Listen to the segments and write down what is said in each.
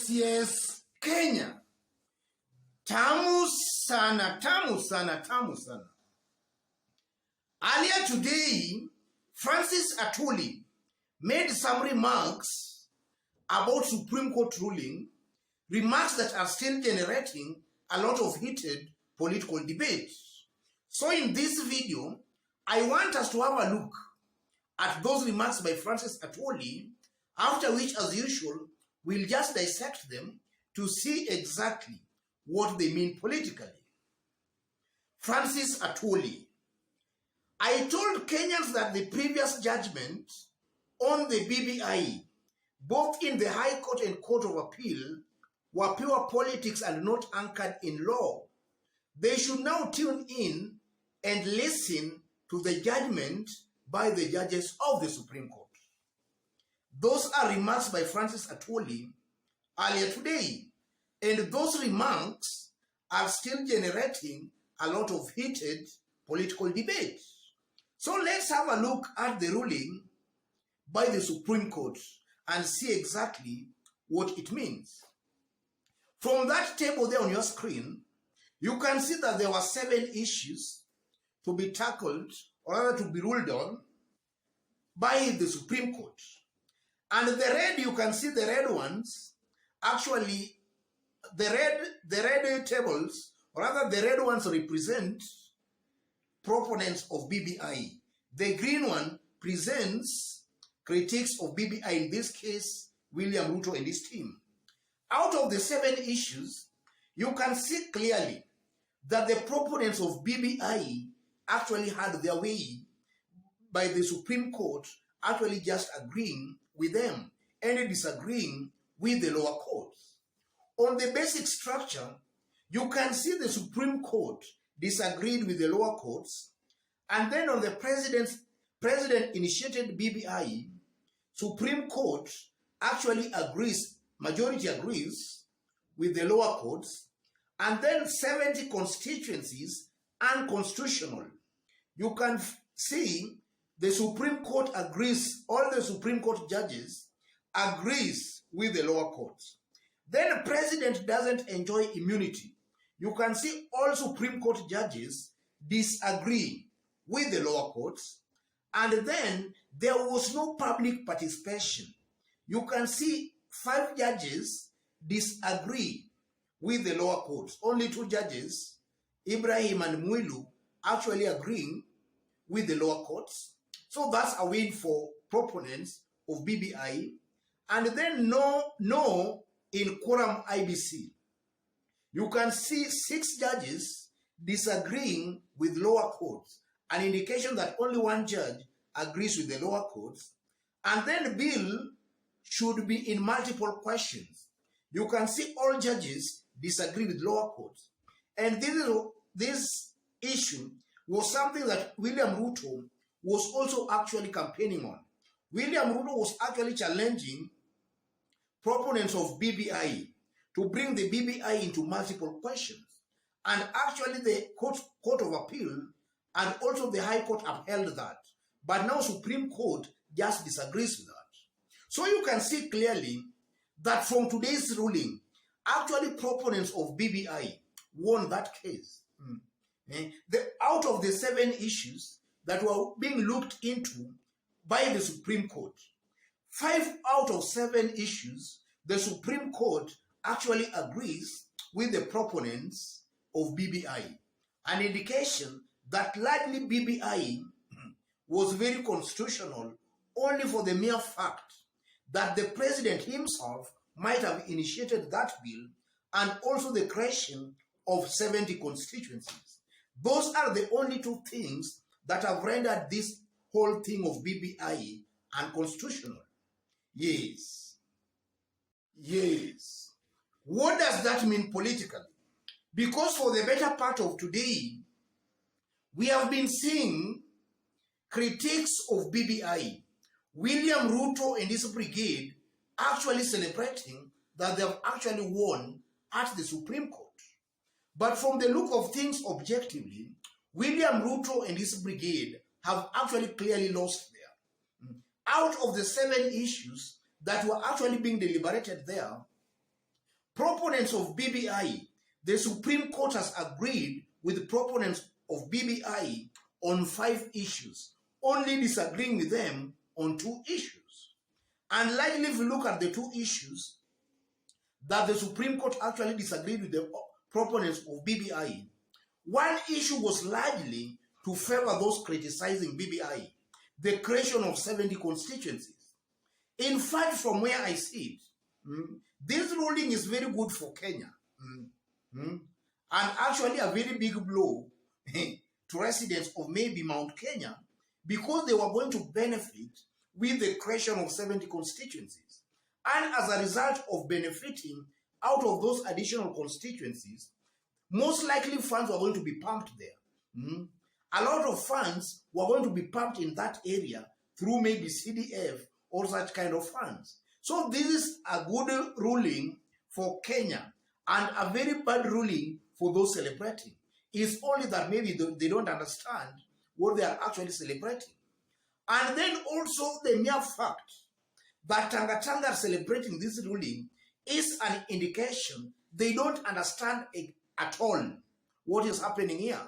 Yes, Kenya. Tamu sana, tamu sana, tamu sana. Earlier today, Francis Atwoli made some remarks about Supreme Court ruling, remarks that are still generating a lot of heated political debate. So in this video, I want us to have a look at those remarks by Francis Atwoli, after which, as usual, we'll just dissect them to see exactly what they mean politically. Francis Atwoli. I told Kenyans that the previous judgment on the BBI, both in the High Court and Court of Appeal, were pure politics and not anchored in law. They should now tune in and listen to the judgment by the judges of the Supreme Court. Those are remarks by Francis Atwoli earlier today, and those remarks are still generating a lot of heated political debate. So let's have a look at the ruling by the Supreme Court and see exactly what it means. From that table there on your screen, you can see that there were 7 issues to be tackled, or rather to be ruled on, by the Supreme Court. And the red, you can see the red ones, actually, the red tables, or rather the red ones represent proponents of BBI. The green one presents critics of BBI, in this case, William Ruto and his team. Out of the 7 issues, you can see clearly that the proponents of BBI actually had their way by the Supreme Court actually just agreeing with them and disagreeing with the lower courts. On the basic structure, you can see the Supreme Court disagreed with the lower courts, and then on the president-initiated BBI, Supreme Court actually agrees, majority agrees with the lower courts, and then 70 constituencies unconstitutional. You can see the Supreme Court agrees, all the Supreme Court judges agrees with the lower courts. Then the president doesn't enjoy immunity. You can see all Supreme Court judges disagree with the lower courts, and then there was no public participation. You can see 5 judges disagree with the lower courts. Only 2 judges, Ibrahim and Mwilu, actually agreeing with the lower courts. So that's a win for proponents of BBI. And then no in quorum IBC. You can see 6 judges disagreeing with lower courts, an indication that only 1 judge agrees with the lower courts. And then bill should be in multiple questions. You can see all judges disagree with lower courts. And this issue was something that William Ruto was also actually campaigning on. William Ruto was actually challenging proponents of BBI to bring the BBI into multiple questions. And actually the Court of Appeal and also the High Court upheld that. But now Supreme Court just disagrees with that. So you can see clearly that from today's ruling, actually proponents of BBI won that case. Out of the 7 issues that were being looked into by the Supreme Court, 5 out of 7 issues, the Supreme Court actually agrees with the proponents of BBI. An indication that largely BBI was very constitutional only for the mere fact that the president himself might have initiated that bill, and also the creation of 70 constituencies. Those are the only 2 things that have rendered this whole thing of BBI unconstitutional. Yes. Yes. What does that mean politically? Because for the better part of today, we have been seeing critics of BBI, William Ruto and his brigade, actually celebrating that they have actually won at the Supreme Court. But from the look of things objectively, William Ruto and his brigade have actually clearly lost there. Out of the 7 issues that were actually being deliberated there, Proponents of BBI, the Supreme Court has agreed with proponents of BBI on 5 issues, only disagreeing with them on 2 issues. And likely if you look at the 2 issues that the Supreme Court actually disagreed with the proponents of BBI, one issue was largely to favor those criticizing BBI, the creation of 70 constituencies. In fact, from where I see it, this ruling is very good for Kenya. And actually a very big blow to residents of maybe Mount Kenya, because they were going to benefit with the creation of 70 constituencies. And as a result of benefiting out of those additional constituencies, most likely funds were going to be pumped there. A lot of funds were going to be pumped in that area through maybe CDF or such kind of funds. So this is a good ruling for Kenya and a very bad ruling for those celebrating. It's only that maybe they don't understand what they are actually celebrating. And then also the mere fact that Tanga are celebrating this ruling is an indication they don't understand at all what is happening here.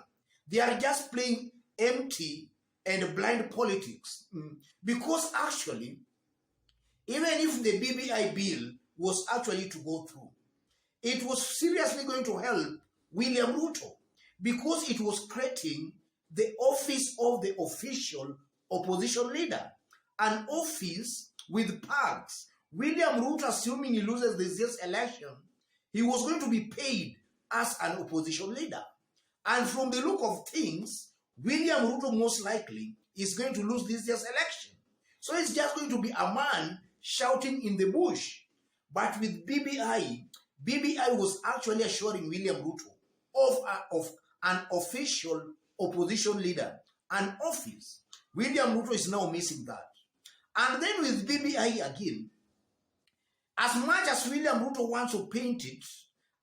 They are just playing empty and blind politics. Because actually, even if the BBI bill was actually to go through, it was seriously going to help William Ruto, because it was creating the office of the official opposition leader, an office with perks. William Ruto, assuming he loses this year's election, he was going to be paid as an opposition leader. And from the look of things, William Ruto most likely is going to lose this year's election. So it's just going to be a man shouting in the bush. But with BBI, BBI was actually assuring William Ruto of an official opposition leader, an office. William Ruto is now missing that. And then with BBI again, as much as William Ruto wants to paint it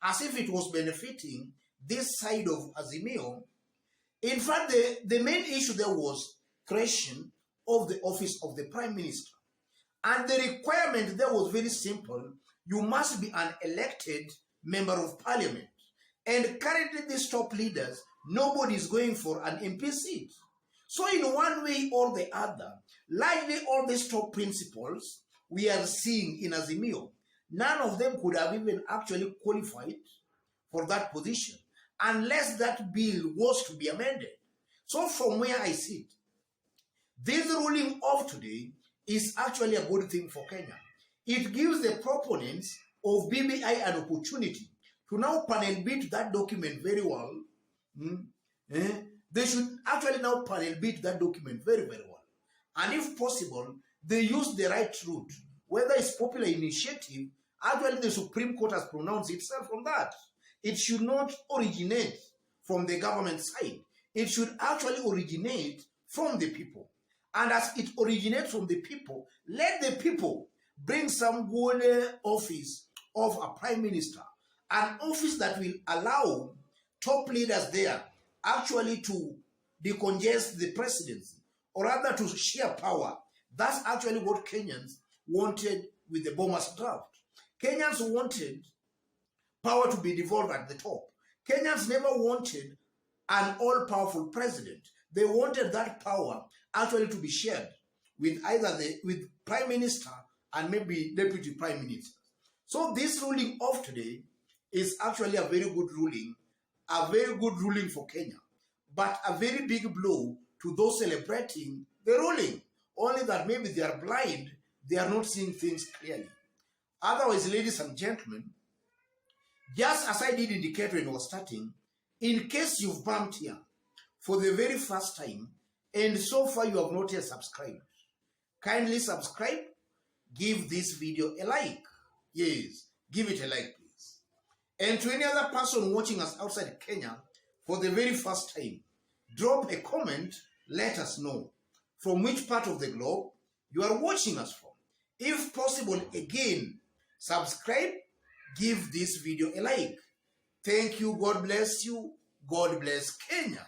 as if it was benefiting this side of Azimio, in fact, the main issue there was creation of the office of the Prime Minister. And the requirement there was very simple. You must be an elected member of parliament. And currently these top leaders, nobody is going for an MP seat. So in one way or the other, likely all these top principles we are seeing in Azimio, none of them could have even actually qualified for that position unless that bill was to be amended. So from where I sit, this ruling of today is actually a good thing for Kenya. It gives the proponents of BBI an opportunity to now panel beat that document very well. They should actually now panel beat that document very, very well. And if possible, they use the right route. Whether it's popular initiative, actually the Supreme Court has pronounced itself on that. It should not originate from the government side. It should actually originate from the people. And as it originates from the people, let the people bring some good office of a prime minister, an office that will allow top leaders there actually to decongest the presidency, or rather to share power. That's actually what Kenyans wanted with the Bomas draft. Kenyans wanted power to be devolved at the top. Kenyans never wanted an all-powerful president. They wanted that power actually to be shared with either with prime minister and maybe deputy prime minister. So this ruling of today is actually a very good ruling for Kenya, but a very big blow to those celebrating the ruling. Only that maybe they are blind, they are not seeing things clearly. Otherwise, ladies and gentlemen, just as I did indicate when I was starting, in case you've bumped here for the very first time, and so far you have not yet subscribed, kindly subscribe, give this video a like. Yes, give it a like, please. And to any other person watching us outside Kenya for the very first time, drop a comment, let us know from which part of the globe you are watching us from. If possible, again, subscribe, give this video a like. Thank you, God bless you, God bless Kenya.